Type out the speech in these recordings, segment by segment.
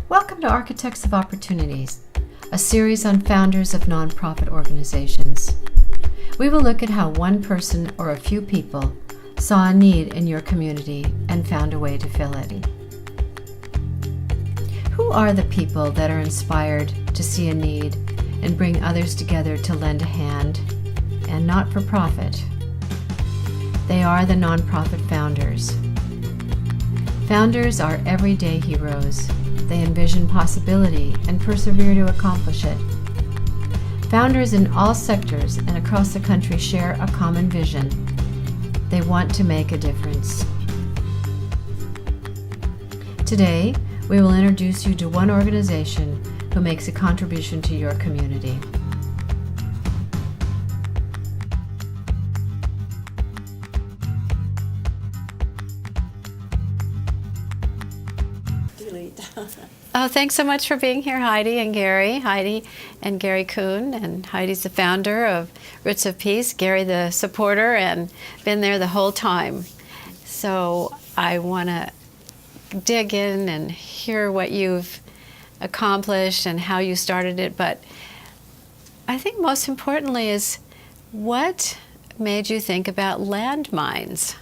Welcome to Architects of Opportunities, a series on founders of nonprofit organizations. We will look at how one person or a few people saw a need in your community and found a way to fill it. Who are the people that are inspired to see a need and bring others together to lend a hand, and not for profit? They are the nonprofit founders. Founders are everyday heroes. They envision possibility and persevere to accomplish it. Founders in all sectors and across the country share a common vision. They want to make a difference. Today, we will introduce you to one organization who makes a contribution to your community. Oh, thanks so much for being here, Heidi and Gary. Heidi and Gary Kuhn, and Heidi's the founder of Roots of Peace, Gary the supporter, and been there the whole time. So I want to dig in and hear what you've accomplished and how you started it, but I think most importantly is what made you think about landmines?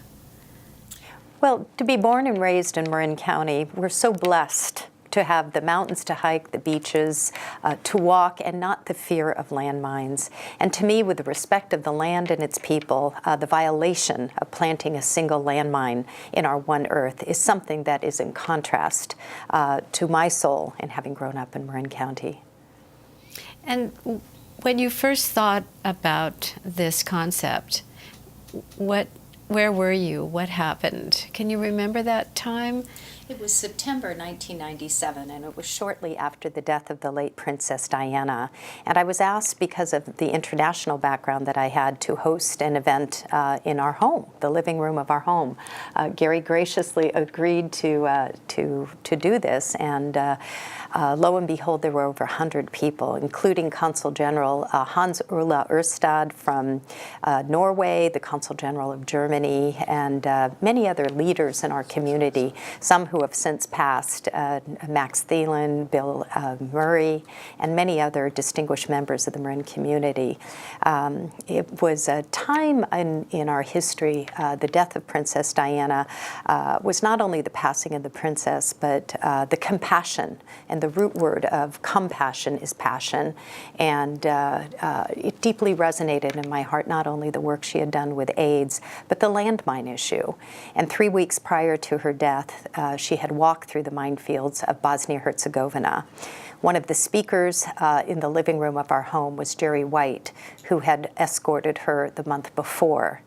Well, to be born and raised in Marin County, we're so blessed to have the mountains to hike, the beaches to walk, and not the fear of landmines. And to me, with the respect of the land and its people, the violation of planting a single landmine in our one earth is something that is in contrast to my soul in having grown up in Marin County. And when you first thought about this concept, where were you? What happened? Can you remember that time? It was September 1997, and it was shortly after the death of the late Princess Diana. And I was asked, because of the international background that I had, to host an event in our home, the living room of our home. Gary graciously agreed to do this, and lo and behold, there were over 100 people, including Consul General Hans Ola Erstad from Norway, the Consul General of Germany, and many other leaders in our community, some who have since passed, Max Thielen, Bill Murray, and many other distinguished members of the Marin community. It was a time in our history, the death of Princess Diana was not only the passing of the princess, but the compassion, and the root word of compassion is passion, and it deeply resonated in my heart, not only the work she had done with AIDS, but the landmine issue. And 3 weeks prior to her death, she had walked through the minefields of Bosnia-Herzegovina. One of the speakers in the living room of our home was Jerry White, who had escorted her the month before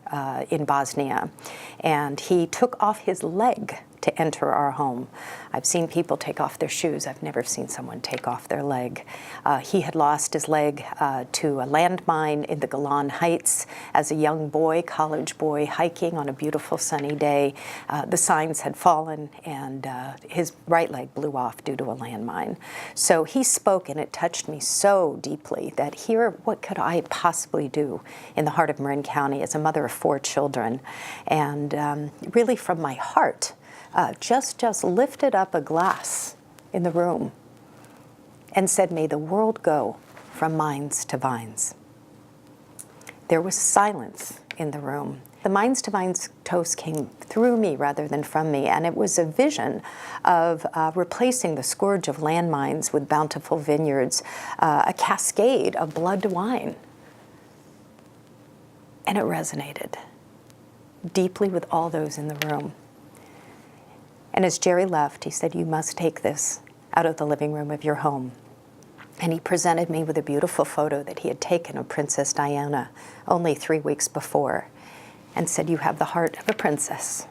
in Bosnia. And he took off his leg to enter our home. I've seen people take off their shoes. I've never seen someone take off their leg. He had lost his leg to a landmine in the Golan Heights as a young boy, college boy, hiking on a beautiful sunny day. The signs had fallen, and his right leg blew off due to a landmine. So he spoke, and it touched me so deeply that here, what could I possibly do in the heart of Marin County as a mother of 4 children? And really from my heart, just lifted up a glass in the room and said, "May the world go from mines to vines." There was silence in the room. The Mines to Vines toast came through me rather than from me, and it was a vision of replacing the scourge of landmines with bountiful vineyards, a cascade of blood wine. And it resonated deeply with all those in the room. And as Jerry left, he said, "You must take this out of the living room of your home." And he presented me with a beautiful photo that he had taken of Princess Diana only 3 weeks before, and said, "You have the heart of a princess."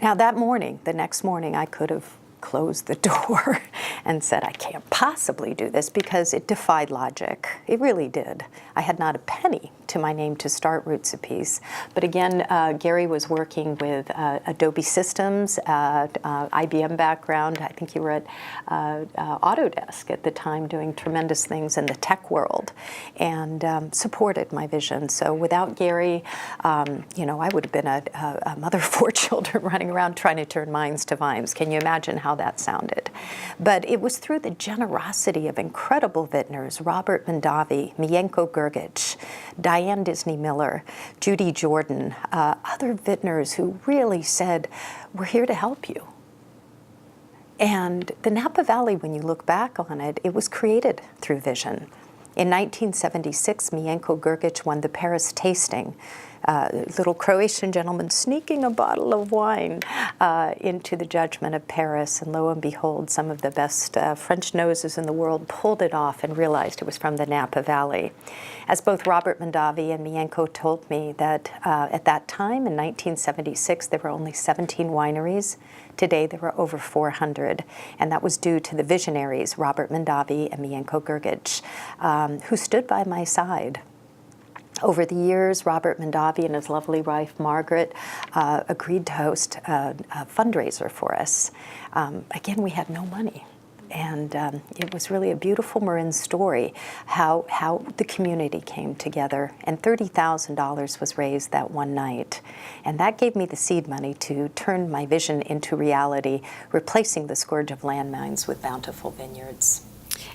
Now that morning, the next morning, I could have closed the door and said, I can't possibly do this, because it defied logic. It really did. I had not a penny to my name to start Roots of Peace. But again, Gary was working with Adobe Systems, IBM background. I think you were at Autodesk at the time, doing tremendous things in the tech world, and supported my vision. So without Gary, you know, I would have been a mother of 4 children running around trying to turn minds to vines. Can you imagine how that sounded? But it was through the generosity of incredible vintners, Robert Mondavi, Mienko Grgic, Diane Disney Miller, Judy Jordan, other vintners who really said, we're here to help you. And the Napa Valley, when you look back on it, it was created through vision. In 1976, Mienko Grgic won the Paris tasting. Little Croatian gentleman sneaking a bottle of wine into the judgment of Paris, and lo and behold, some of the best French noses in the world pulled it off and realized it was from the Napa Valley. As both Robert Mondavi and Mienko told me, that at that time, in 1976, there were only 17 wineries. Today, there are over 400, and that was due to the visionaries, Robert Mondavi and Mienko Grgic, who stood by my side. Over the years, Robert Mondavi and his lovely wife, Margaret, agreed to host a fundraiser for us. Again, we had no money. And it was really a beautiful Marin story, how the community came together. And $30,000 was raised that one night. And that gave me the seed money to turn my vision into reality, replacing the scourge of landmines with bountiful vineyards.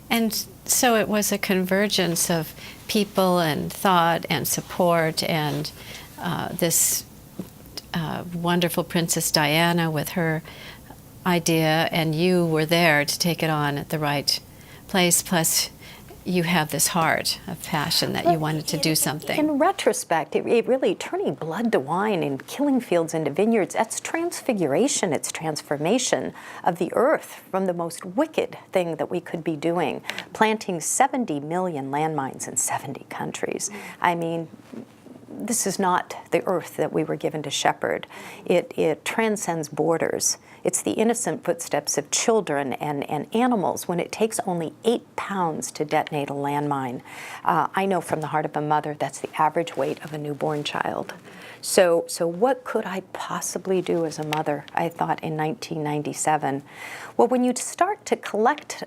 And so it was a convergence of people and thought and support, and this wonderful Princess Diana with her idea, and you were there to take it on at the right place, plus you have this heart of passion that you wanted to do something. In retrospect, it really, turning blood to wine and killing fields into vineyards, that's transfiguration, it's transformation of the earth from the most wicked thing that we could be doing, planting 70 million landmines in 70 countries. I mean, this is not the earth that we were given to shepherd. It transcends borders. It's the innocent footsteps of children and animals when it takes only 8 pounds to detonate a landmine. I know from the heart of a mother that's the average weight of a newborn child. So what could I possibly do as a mother, I thought, in 1997? Well, when you start to collect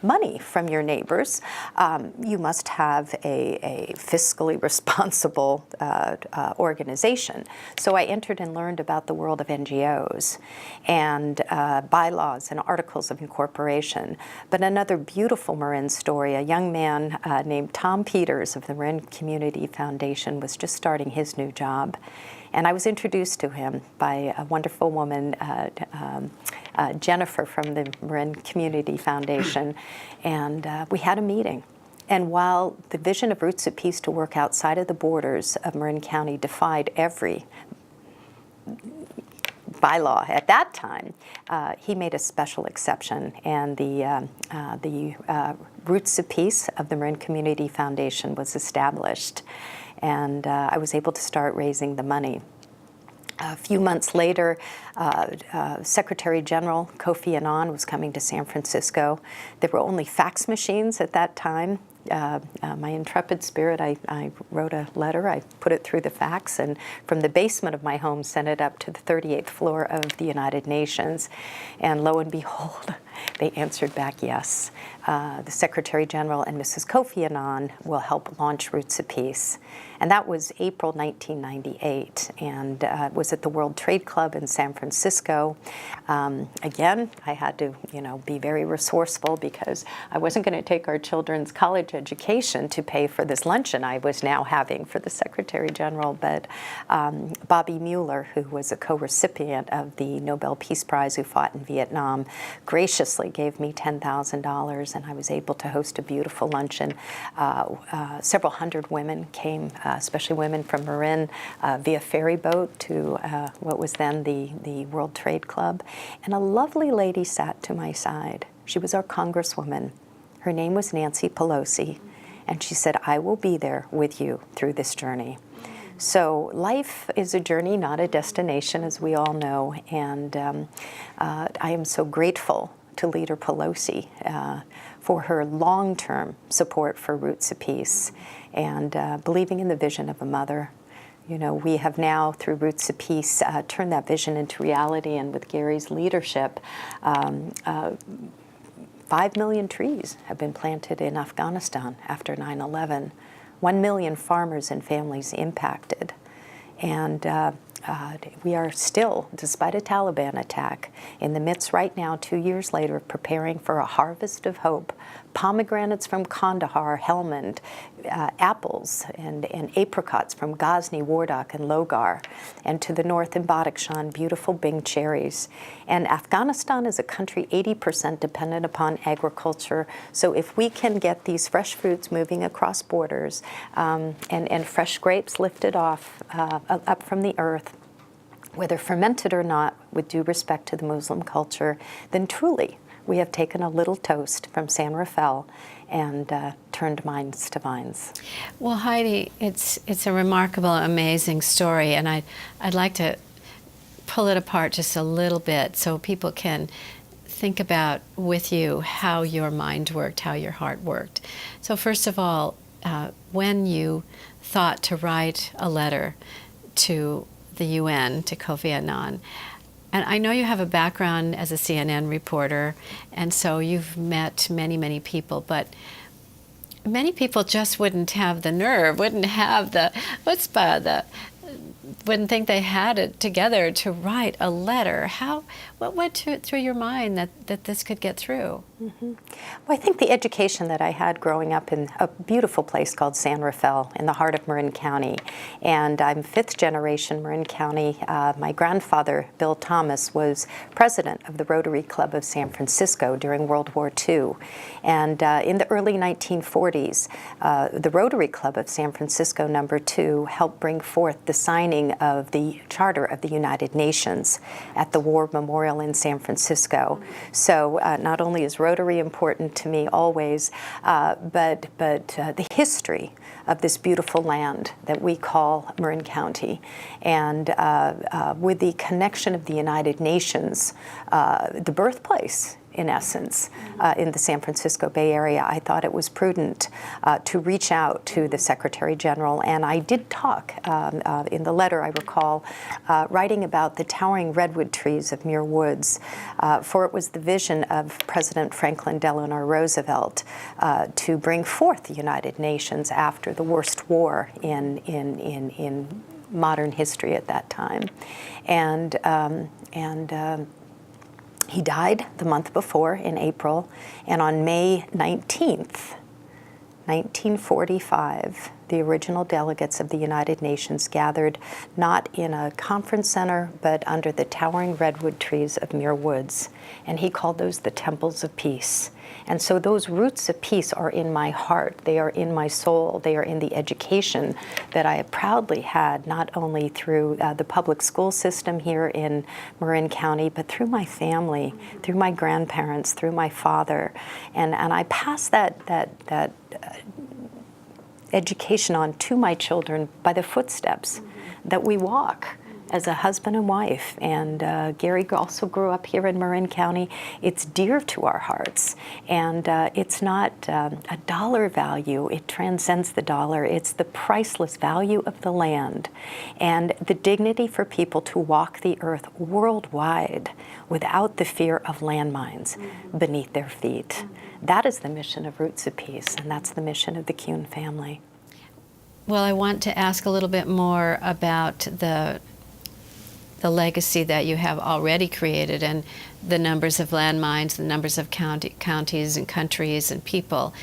money from your neighbors, you must have a fiscally responsible organization. So I entered and learned about the world of NGOs and bylaws and articles of incorporation. But another beautiful Marin story, a young man named Tom Peters of the Marin Community Foundation was just starting his new job. And I was introduced to him by a wonderful woman, Jennifer from the Marin Community Foundation, and we had a meeting. And while the vision of Roots of Peace to work outside of the borders of Marin County defied every bylaw at that time, he made a special exception, and the Roots of Peace of the Marin Community Foundation was established. And I was able to start raising the money. A few months later, Secretary General Kofi Annan was coming to San Francisco. There were only fax machines at that time. My intrepid spirit, I wrote a letter, I put it through the fax, and from the basement of my home sent it up to the 38th floor of the United Nations. And lo and behold, they answered back yes. The Secretary General and Mrs. Kofi Annan will help launch Roots of Peace. And that was April 1998, and it was at the World Trade Club in San Francisco. Again, I had to, be very resourceful, because I wasn't going to take our children's college education to pay for this luncheon I was now having for the Secretary General. But Bobby Mueller, who was a co-recipient of the Nobel Peace Prize, who fought in Vietnam, graciously gave me $10,000, and I was able to host a beautiful luncheon. Several hundred women came, especially women from Marin, via ferry boat to what was then the World Trade Club. And a lovely lady sat to my side. She was our congresswoman. Her name was Nancy Pelosi. And she said, I will be there with you through this journey. So life is a journey, not a destination, as we all know. And I am so grateful to Leader Pelosi for her long-term support for Roots of Peace and believing in the vision of a mother. You know, we have now, through Roots of Peace, turned that vision into reality, and with Gary's leadership, 5 million trees have been planted in Afghanistan after 9/11, 1 million farmers and families impacted. And we are still, despite a Taliban attack, in the midst right now, 2 years later, of preparing for a harvest of hope. Pomegranates from Kandahar, Helmand, apples and apricots from Ghazni, Wardak, and Logar, and to the north in Badakhshan, beautiful Bing cherries. And Afghanistan is a country 80% dependent upon agriculture, so if we can get these fresh fruits moving across borders and fresh grapes lifted off up from the earth, whether fermented or not, with due respect to the Muslim culture, then truly we have taken a little toast from San Rafael and turned minds to vines. Well, Heidi, it's a remarkable, amazing story, and I'd like to pull it apart just a little bit so people can think about with you how your mind worked, how your heart worked. So first of all, when you thought to write a letter to the UN, to Kofi Annan, and I know you have a background as a CNN reporter, and so you've met many, many people, but many people just wouldn't have the nerve, wouldn't have the chutzpah, wouldn't think they had it together to write a letter. What went through your mind that this could get through? Mm-hmm. Well, I think the education that I had growing up in a beautiful place called San Rafael in the heart of Marin County, and I'm fifth generation Marin County. My grandfather, Bill Thomas, was president of the Rotary Club of San Francisco during World War II. And in the early 1940s, the Rotary Club of San Francisco #2 helped bring forth the signing of the Charter of the United Nations at the War Memorial in San Francisco. So not only is Rotary important to me always, but the history of this beautiful land that we call Marin County, and with the connection of the United Nations, the birthplace, in essence, in the San Francisco Bay Area, I thought it was prudent to reach out to the Secretary General. And I did talk in the letter, I recall, writing about the towering redwood trees of Muir Woods, for it was the vision of President Franklin Delano Roosevelt to bring forth the United Nations after the worst war in modern history at that time. And he died the month before, in April, and on May 19th, 1945, the original delegates of the United Nations gathered not in a conference center, but under the towering redwood trees of Muir Woods, and he called those the temples of peace. And so those roots of peace are in my heart, they are in my soul, they are in the education that I have proudly had, not only through the public school system here in Marin County, but through my family, through my grandparents, through my father. And I pass that education on to my children by the footsteps that we walk as a husband and wife. And Gary also grew up here in Marin County. It's dear to our hearts. And it's not a dollar value. It transcends the dollar. It's the priceless value of the land and the dignity for people to walk the earth worldwide without the fear of landmines beneath their feet. That is the mission of Roots of Peace, and that's the mission of the Kuhn family. Well, I want to ask a little bit more about the legacy that you have already created and the numbers of landmines, the numbers of counties and countries and people.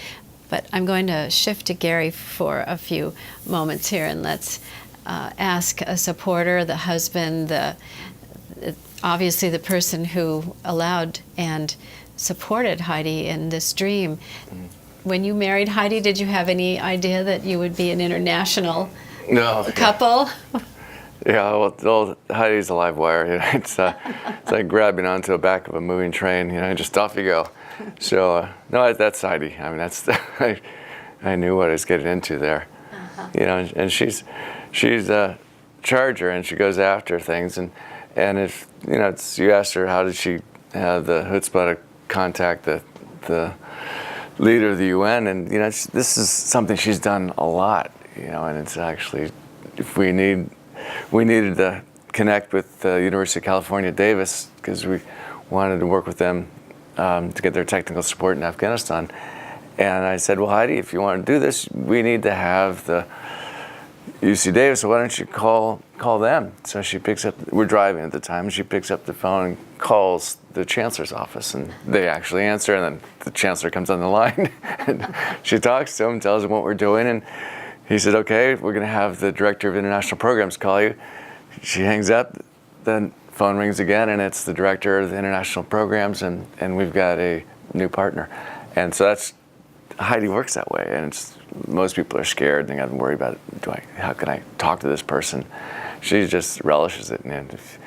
But I'm going to shift to Gary for a few moments here, and let's ask a supporter, the husband, obviously the person who allowed and supported Heidi in this dream. When you married Heidi, did you have any idea that you would be an international couple? Yeah, well, Heidi's a live wire. You know, it's like grabbing onto the back of a moving train. You know, just off you go. So no, that's Heidi. I mean, I knew what I was getting into there. You know, and she's a charger, and she goes after things. And if you know, you asked her how did she have the chutzpah to contact the leader of the UN, and this is something she's done a lot, and it's actually, if we needed to connect with the University of California, Davis, because we wanted to work with them to get their technical support in Afghanistan. And I said, well, Heidi, if you want to do this, we need to have the UC Davis, so why don't you call them? So she picks up, we're driving at the time, and she picks up the phone and calls the chancellor's office, and they actually answer, and then the chancellor comes on the line, and she talks to him, tells him what we're doing, and he said, okay, we're going to have the director of international programs call you. She hangs up, then phone rings again, and it's the director of the international programs, and we've got a new partner. And so Heidi works that way, and most people are scared. They got to worry about, how can I talk to this person? She just relishes it, and if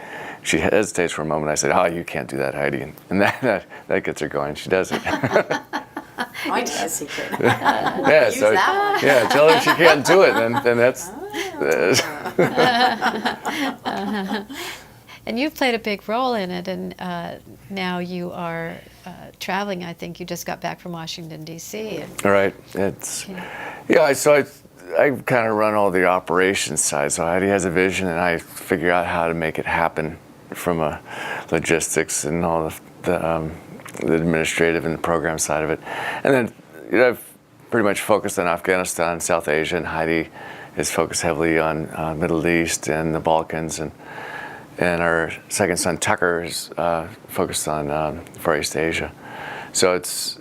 she hesitates for a moment, I said, oh, you can't do that, Heidi, and that gets her going. She does it. I know a secret. Yeah, Use that one. Yeah, tell her she can't do it, then that's. And you've played a big role in it, and now you are traveling. I think you just got back from Washington, D.C. All right. So I kind of run all the operations side. So Heidi has a vision, and I figure out how to make it happen from a logistics and all the administrative and the program side of it. And then I've pretty much focused on Afghanistan, South Asia, and Heidi is focused heavily on Middle East and the Balkans, and our second son Tucker is focused on Far East Asia. So it's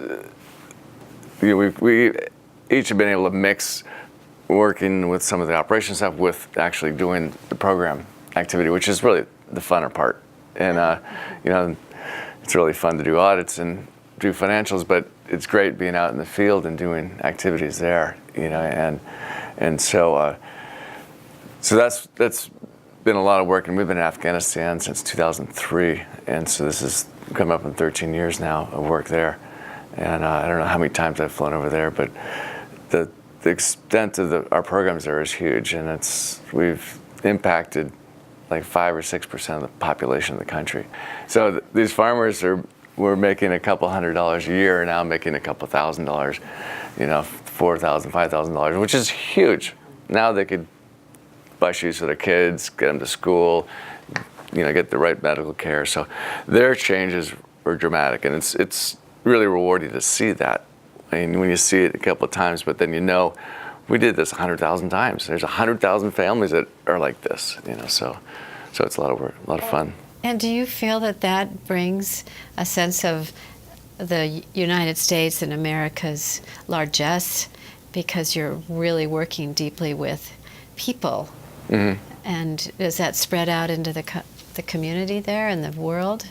we each have been able to mix working with some of the operations stuff with actually doing the program activity, which is really the funner part. And it's really fun to do audits and do financials, but it's great being out in the field and doing activities there. And so that's been a lot of work, and we've been in Afghanistan since 2003, and so this has come up in 13 years now of work there. And I don't know how many times I've flown over there, but the extent of our programs there is huge, and we've impacted like 5 or 6% of the population of the country. So these farmers were making a couple $100 a year, and now making a couple $1,000, $4,000, $5,000, which is huge. Now they could buy shoes for their kids, get them to school, get the right medical care. So their changes were dramatic, and it's really rewarding to see that. I mean, when you see it a couple of times, but then we did this 100,000 times. There's 100,000 families that are like this, so it's a lot of work, a lot of fun. And do you feel that brings a sense of the United States and America's largesse, because you're really working deeply with people? Mm-hmm. And does that spread out into the community there and the world?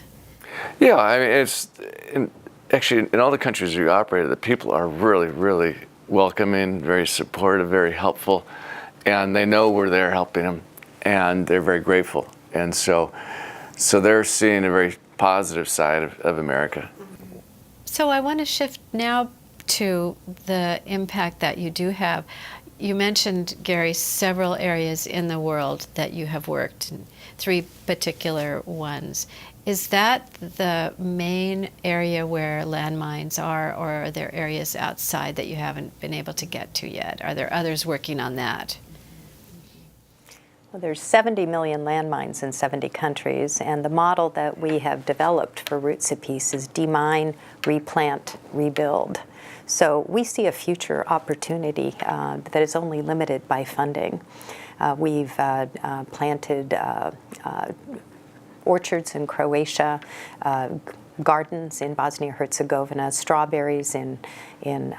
Yeah, I mean, actually in all the countries we operate, the people are really, really welcoming, very supportive, very helpful, and they know we're there helping them, and they're very grateful. And so they're seeing a very positive side of America. So I want to shift now to the impact that you do have. You mentioned, Gary, several areas in the world that you have worked in, 3 particular ones. Is that the main area where landmines are, or are there areas outside that you haven't been able to get to yet? Are there others working on that? Well, there's 70 million landmines in 70 countries, and the model that we have developed for Roots of Peace is demine, replant, rebuild. So we see a future opportunity that is only limited by funding. We've planted orchards in Croatia, gardens in Bosnia-Herzegovina, strawberries in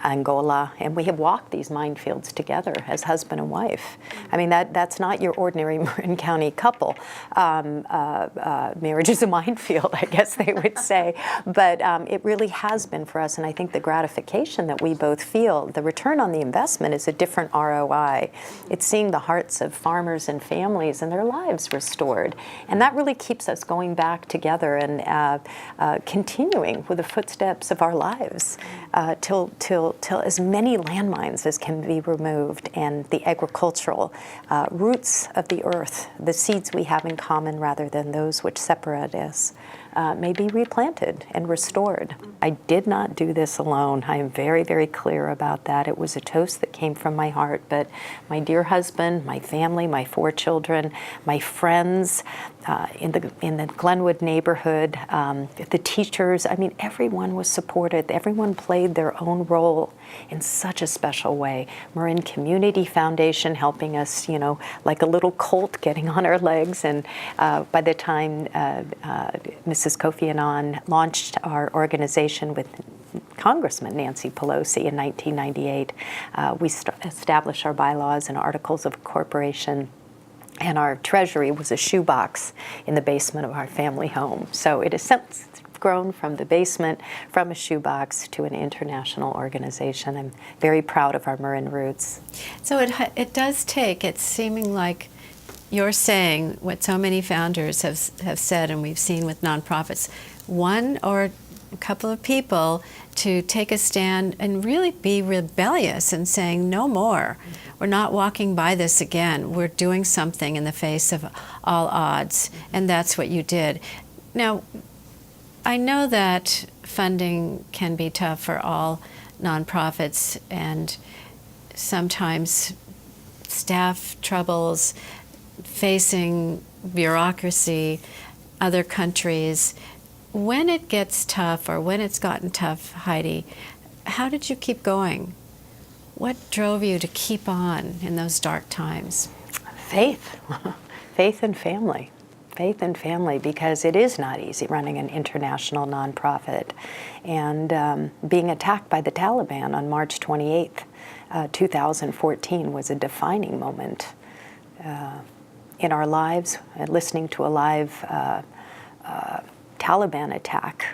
Angola, and we have walked these minefields together as husband and wife. I mean, that's not your ordinary Marin County couple. Marriage is a minefield, I guess they would say. But it really has been for us, and I think the gratification that we both feel, the return on the investment is a different ROI. It's seeing the hearts of farmers and families and their lives restored. And that really keeps us going back together and continuing with the footsteps of our lives till as many landmines as can be removed, and the agricultural roots of the earth, the seeds we have in common rather than those which separate us, may be replanted and restored. I did not do this alone. I am very, very clear about that. It was a toast that came from my heart, but my dear husband, my family, my 4 children, my friends in the Glenwood neighborhood, the teachers, I mean, everyone was supported. Everyone played their own role in such a special way. Marin Community Foundation helping us, like a little colt getting on our legs. And by the time Mrs. Kofi Annan launched our organization with Congressman Nancy Pelosi in 1998, we established our bylaws and articles of incorporation. And our treasury was a shoebox in the basement of our family home. So it has since grown from the basement, from a shoebox to an international organization. I'm very proud of our Marin roots. So it does take, it's seeming like you're saying what so many founders have said, and we've seen with nonprofits, one or a couple of people to take a stand and really be rebellious and saying no more. We're not walking by this again. We're doing something in the face of all odds, and that's what you did. Now, I know that funding can be tough for all nonprofits, and sometimes staff troubles, facing bureaucracy, other countries. When it gets tough, or when it's gotten tough, Heidi, how did you keep going? What drove you to keep on in those dark times? Faith. Faith and family. Faith and family, because it is not easy running an international nonprofit. And being attacked by the Taliban on March 28th, 2014 was a defining moment in our lives. Listening to a live Taliban attack.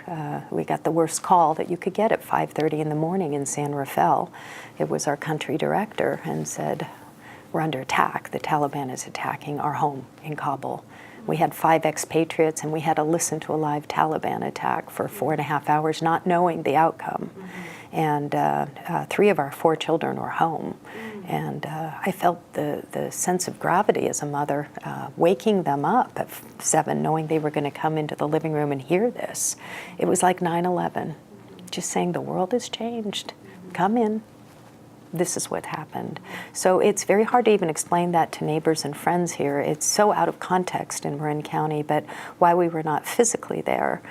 We got the worst call that you could get at 5:30 in the morning in San Rafael. It was our country director and said, "We're under attack. The Taliban is attacking our home in Kabul." We had 5 expatriates, and we had to listen to a live Taliban attack for 4.5 hours, not knowing the outcome. And 3 of our 4 children were home. And I felt the sense of gravity as a mother, waking them up at 7, knowing they were going to come into the living room and hear this. It was like 9/11, just saying the world has changed. Come in. This is what happened. So it's very hard to even explain that to neighbors and friends here. It's so out of context in Marin County, but why we were not physically there.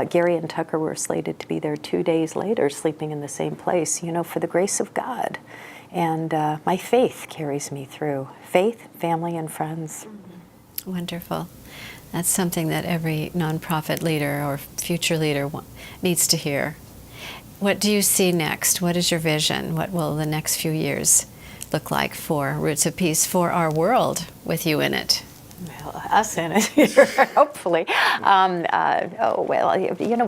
Gary and Tucker were slated to be there 2 days later, sleeping in the same place, for the grace of God. And my faith carries me through. Faith, family, and friends. Wonderful. That's something that every nonprofit leader or future leader needs to hear. What do you see next? What is your vision? What will the next few years look like for Roots of Peace, for our world with you in it? Well, us in it here, hopefully.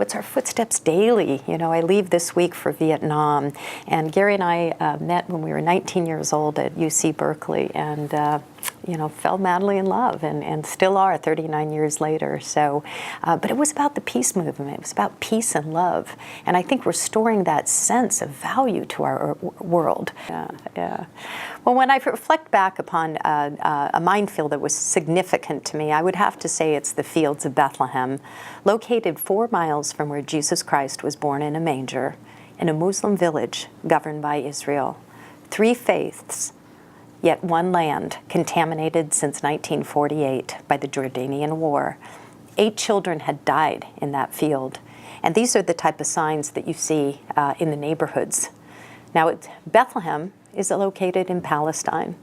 It's our footsteps daily. I leave this week for Vietnam, and Gary and I met when we were 19 years old at UC Berkeley, and fell madly in love, and still are 39 years later. So, but it was about the peace movement. It was about peace and love, and I think restoring that sense of value to our world. Yeah. Well, when I reflect back upon a minefield that was significant to me, I would have to say it's the fields of Bethlehem, located 4 miles from where Jesus Christ was born in a manger, in a Muslim village governed by Israel. 3 faiths, yet one land, contaminated since 1948 by the Jordanian War. 8 children had died in that field. And these are the type of signs that you see in the neighborhoods. Now, Bethlehem is located in Palestine.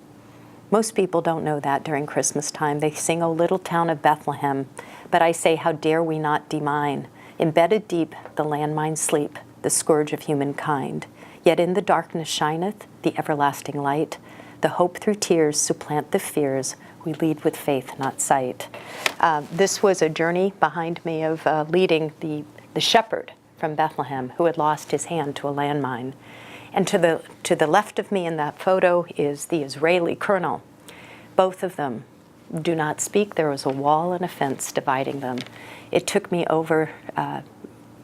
Most people don't know that during Christmas time. They sing, "O little town of Bethlehem." But I say, how dare we not demine? Embedded deep, the landmines sleep, the scourge of humankind. Yet in the darkness shineth the everlasting light. The hope through tears supplant the fears. We lead with faith, not sight. This was a journey behind me of leading the shepherd from Bethlehem who had lost his hand to a landmine. And to the left of me in that photo is the Israeli colonel. Both of them do not speak. There was a wall and a fence dividing them. It took me over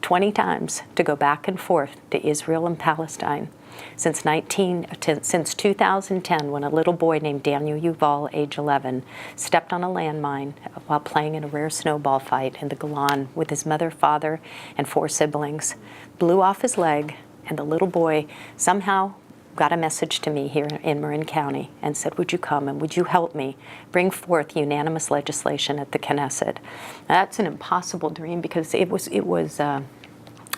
20 times to go back and forth to Israel and Palestine. Since 2010, when a little boy named Daniel Yuval, age 11, stepped on a landmine while playing in a rare snowball fight in the Golan with his mother, father, and 4 siblings, blew off his leg, and the little boy somehow got a message to me here in Marin County and said, would you come and would you help me bring forth unanimous legislation at the Knesset? That's an impossible dream because it was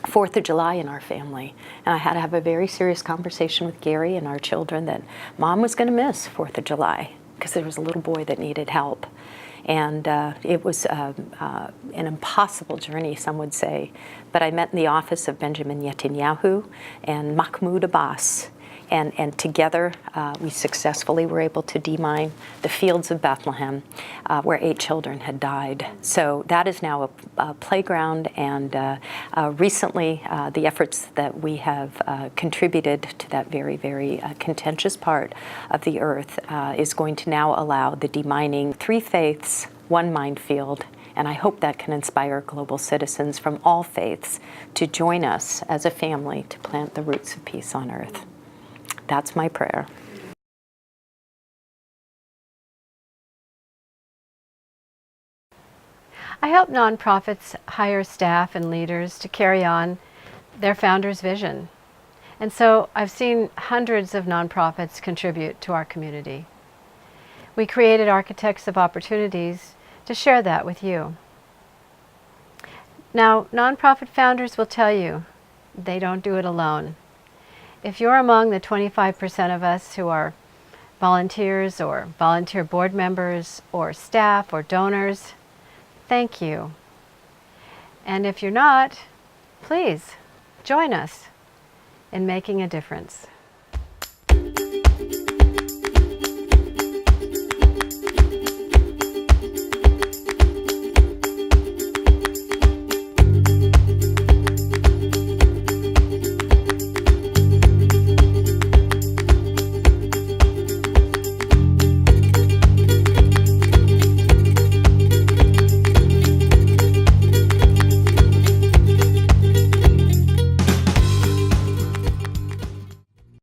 4th of July in our family, and I had to have a very serious conversation with Gary and our children that Mom was going to miss 4th of July because there was a little boy that needed help. And it was an impossible journey, some would say. But I met in the office of Benjamin Netanyahu and Mahmoud Abbas. And together, we successfully were able to demine the fields of Bethlehem, where 8 children had died. So that is now a playground, and recently, the efforts that we have contributed to that very, very contentious part of the earth is going to now allow the demining 3 faiths, 1 minefield. And I hope that can inspire global citizens from all faiths to join us as a family to plant the roots of peace on earth. That's my prayer. I help nonprofits hire staff and leaders to carry on their founder's vision. And so I've seen hundreds of nonprofits contribute to our community. We created Architects of Opportunities to share that with you. Now, nonprofit founders will tell you they don't do it alone. If you're among the 25% of us who are volunteers or volunteer board members or staff or donors, thank you. And if you're not, please join us in making a difference.